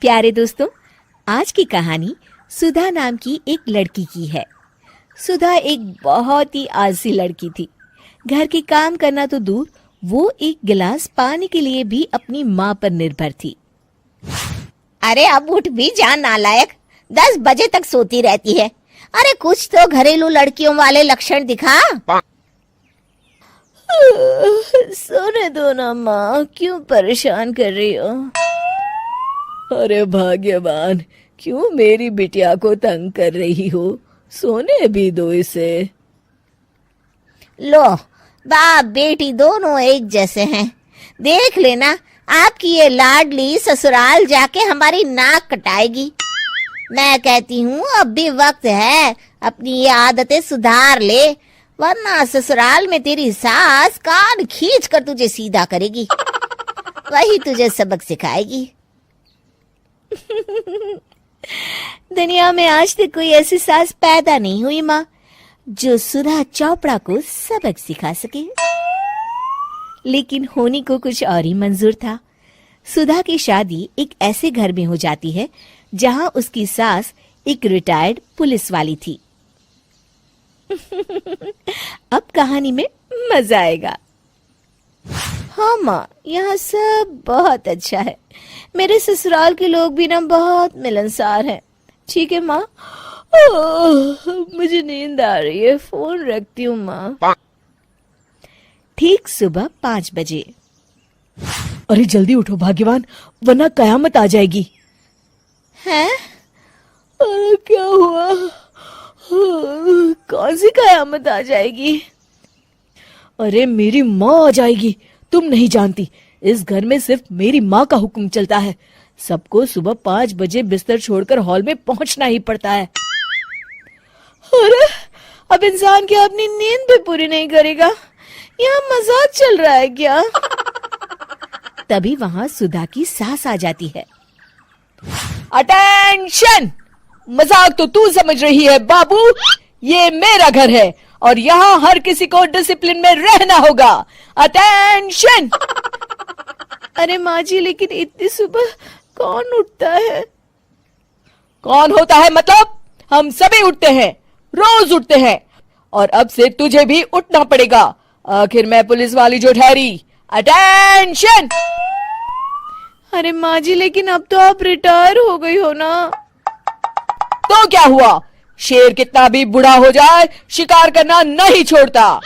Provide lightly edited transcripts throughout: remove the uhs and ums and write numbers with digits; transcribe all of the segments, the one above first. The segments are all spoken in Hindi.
प्यारे दोस्तों, आज की कहानी सुधा नाम की एक लड़की की है। सुधा एक बहुत ही आलसी लड़की थी। घर के काम करना तो दूर, वो एक गिलास पानी के लिए भी अपनी माँ पर निर्भर थी। अरे अब उठ भी जा नालायक, 10 बजे तक सोती रहती है। अरे कुछ तो घरेलू लड़कियों वाले लक्षण दिखा। सोने दो ना माँ, क्यों परेशान कर रही हो? अरे भाग्यवान, क्यों मेरी बिटिया को तंग कर रही हो? सोने भी दो इसे। लो, बाप बेटी दोनों एक जैसे हैं। देख लेना, आपकी ये लाडली ससुराल जाके हमारी नाक कटाएगी। मैं कहती हूँ अब भी वक्त है, अपनी ये आदतें सुधार ले, वरना ससुराल में तेरी सास कान खींच कर तुझे सीधा करेगी। वही तुझे सबक सिखाएगी। दुनिया में आज तक कोई ऐसी सास पैदा नहीं हुई माँ, जो सुधा चोपड़ा को सबक सिखा सके। लेकिन होनी को कुछ और ही मंजूर था। सुधा की शादी एक ऐसे घर में हो जाती है जहां उसकी सास एक रिटायर्ड पुलिस वाली थी। अब कहानी में मजा आएगा। हाँ माँ, यहाँ सब बहुत अच्छा है। मेरे ससुराल के लोग भी ना बहुत मिलनसार हैं। ठीक है माँ, मुझे नींद आ रही है, फोन रखती हूँ माँ। ठीक सुबह 5 बजे। अरे जल्दी उठो भाग्यवान, वरना कयामत आ जाएगी। हैं? अरे क्या हुआ? कौन सी कयामत आ जाएगी? अरे मेरी माँ आ जाएगी। तुम नहीं जानती, इस घर में सिर्फ मेरी माँ का हुक्म चलता है। सबको सुबह 5 बजे बिस्तर छोड़कर हॉल में पहुंचना ही पड़ता है। अरे अब इंसान क्या अपनी नींद भी पूरी नहीं करेगा? यहाँ मजाक चल रहा है क्या? तभी वहां सुधा की सास आ जाती है। अटेंशन! मजाक तो तू समझ रही है बाबू, ये मेरा घर है और यहाँ हर किसी को डिसिप्लिन में रहना होगा। अटेंशन! अरे माँ जी, लेकिन इतनी सुबह कौन उठता है? कौन होता है मतलब? हम सभी उठते हैं, रोज उठते हैं, और अब से तुझे भी उठना पड़ेगा। आखिर मैं पुलिस वाली जो ठहरी। अटेंशन! अरे माँ जी, लेकिन अब तो आप रिटायर हो गई हो ना। तो क्या हुआ? शेर कितना भी बूढ़ा हो जाए, शिकार करना नहीं छोड़ता।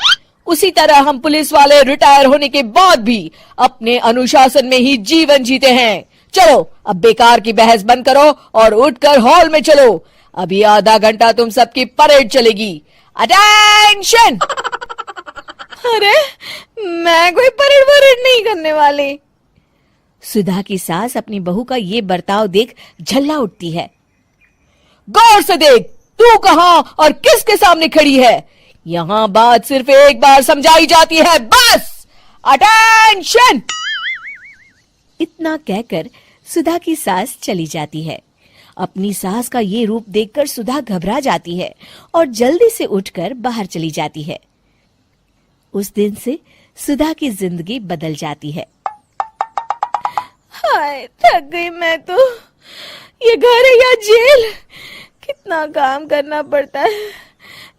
उसी तरह हम पुलिस वाले रिटायर होने के बाद भी अपने अनुशासन में ही जीवन जीते हैं। चलो अब बेकार की बहस बंद करो और उठकर हॉल में चलो। अभी आधा घंटा तुम सबकी परेड चलेगी। अटेंशन! अरे मैं कोई परेड नहीं करने वाली। सुधा की सास अपनी बहू का ये बर्ताव देख झल्ला उठती है। गौर से देख, तू कहां और किसके सामने खड़ी है? यहां बात सिर्फ एक बार समझाई जाती है, बस। अटेंशन! इतना कहकर सुधा की सास चली जाती है। अपनी सास का ये रूप देखकर सुधा घबरा जाती है और जल्दी से उठकर बाहर चली जाती है। उस दिन से सुधा की जिंदगी बदल जाती है। हाय, थक गई मैं तो। ये घर है या जेल? कितना काम करना पड़ता है।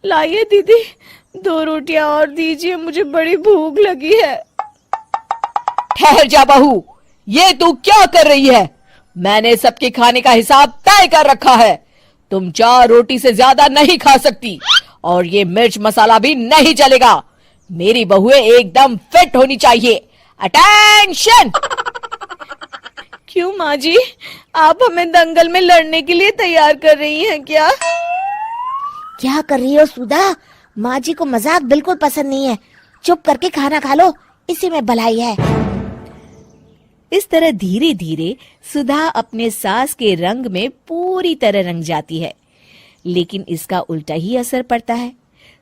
लाइए दीदी, 2 रोटियां और दीजिए, मुझे बड़ी भूख लगी है। ठहर जा बहू, ये तू क्या कर रही है? मैंने सबके खाने का हिसाब तय कर रखा है। तुम 4 रोटी से ज्यादा नहीं खा सकती और ये मिर्च मसाला भी नहीं चलेगा। मेरी बहुएं एकदम फिट होनी चाहिए। अटेंशन! क्यों माँ जी, आप हमें दंगल में लड़ने के लिए तैयार कर रही हैं क्या? क्या कर रही हो सुधा? माँ जी को मजाक बिल्कुल पसंद नहीं है। चुप करके खाना खा लो, इसी में भलाई है। इस तरह धीरे धीरे सुधा अपने सास के रंग में पूरी तरह रंग जाती है, लेकिन इसका उल्टा ही असर पड़ता है।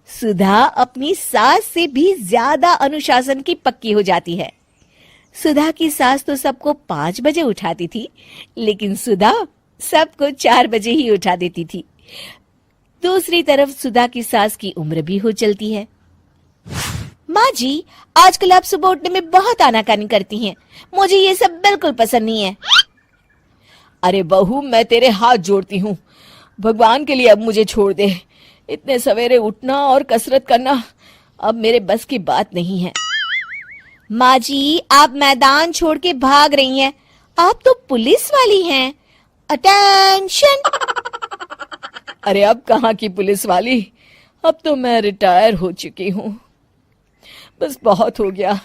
सुधा अपनी सास से भी ज्यादा अनुशासन की पक्की हो जाती है। सुधा की सास तो सबको 5 बजे उठाती थी, लेकिन सुधा सबको 4 बजे ही उठा देती थी। दूसरी तरफ सुधा की सास की उम्र भी हो चलती है। माँ जी, आजकल आप सुबह उठने में बहुत आनाकानी करती हैं। मुझे ये सब बिल्कुल पसंद नहीं है। अरे बहू, मैं तेरे हाथ जोड़ती हूँ, भगवान के लिए अब मुझे छोड़ दे। इतने सवेरे उठना और कसरत करना अब मेरे बस की बात नहीं है। माँ जी, आप मैदान छोड़ के भाग रही हैं। आप तो पुलिस वाली हैं। अटेंशन। अरे अब कहाँ की पुलिस वाली, अब तो मैं रिटायर हो चुकी हूँ। बस बहुत हो गया,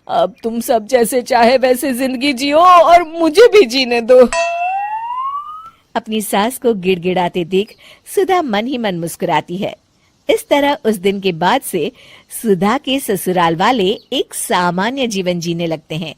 अब तुम सब जैसे चाहे वैसे जिंदगी जियो और मुझे भी जीने दो। अपनी सास को गिड़गिड़ाते देख सुधा मन ही मन मुस्कुराती है। इस तरह उस दिन के बाद से सुधा के ससुराल वाले एक सामान्य जीवन जीने लगते हैं।